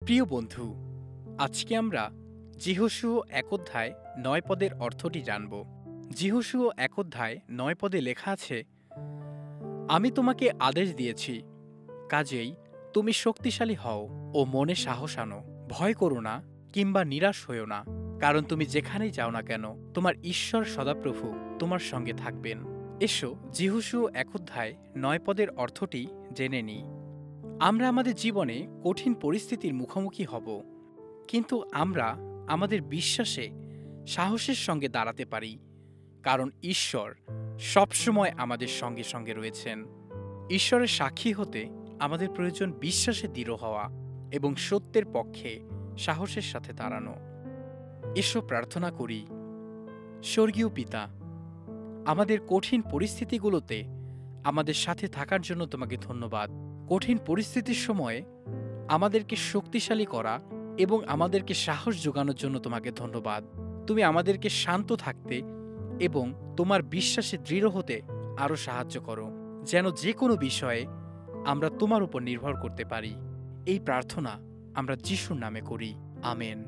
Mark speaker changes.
Speaker 1: প্রিয় বন্ধু, আজকে আমরা যিহোশূয় ১ অধ্যায় ৯ পদের অর্থটি জানব। যিহোশূয় ১ অধ্যায় ৯ পদে লেখা আছে, আমি তোমাকে আদেশ দিয়েছি, কাজেই তুমি শক্তিশালী হও ও মনে সাহস আনো। ভয় করো না কিংবা নিরাশ হইও না, কারণ তুমি যেখানেই যাও না কেন তোমার ঈশ্বর সদাপ্রভু তোমার সঙ্গে থাকবেন। এসো যিহোশূয় ১ অধ্যায় ৯ পদের অর্থটি জেনে নিই। আমরা আমাদের জীবনে কঠিন পরিস্থিতির মুখোমুখি হব, কিন্তু আমরা আমাদের বিশ্বাসে সাহসের সঙ্গে দাঁড়াতে পারি, কারণ ঈশ্বর সবসময় আমাদের সঙ্গে সঙ্গে রয়েছেন। ঈশ্বরের সাক্ষী হতে আমাদের প্রয়োজন বিশ্বাসে দৃঢ় হওয়া এবং সত্যের পক্ষে সাহসের সাথে দাঁড়ানো। এসো প্রার্থনা করি। স্বর্গীয় পিতা, আমাদের কঠিন পরিস্থিতিগুলোতে আমাদের সাথে থাকার জন্য তোমাকে ধন্যবাদ। কঠিন পরিস্থিতির সময়ে আমাদেরকে শক্তিশালী করা এবং আমাদেরকে সাহস যোগানোর জন্য তোমাকে ধন্যবাদ। তুমি আমাদেরকে শান্ত থাকতে এবং তোমার বিশ্বাসে দৃঢ় হতে আরও সাহায্য করো, যেন যে কোনো বিষয়ে আমরা তোমার উপর নির্ভর করতে পারি। এই প্রার্থনা আমরা যিশুর নামে করি। আমেন।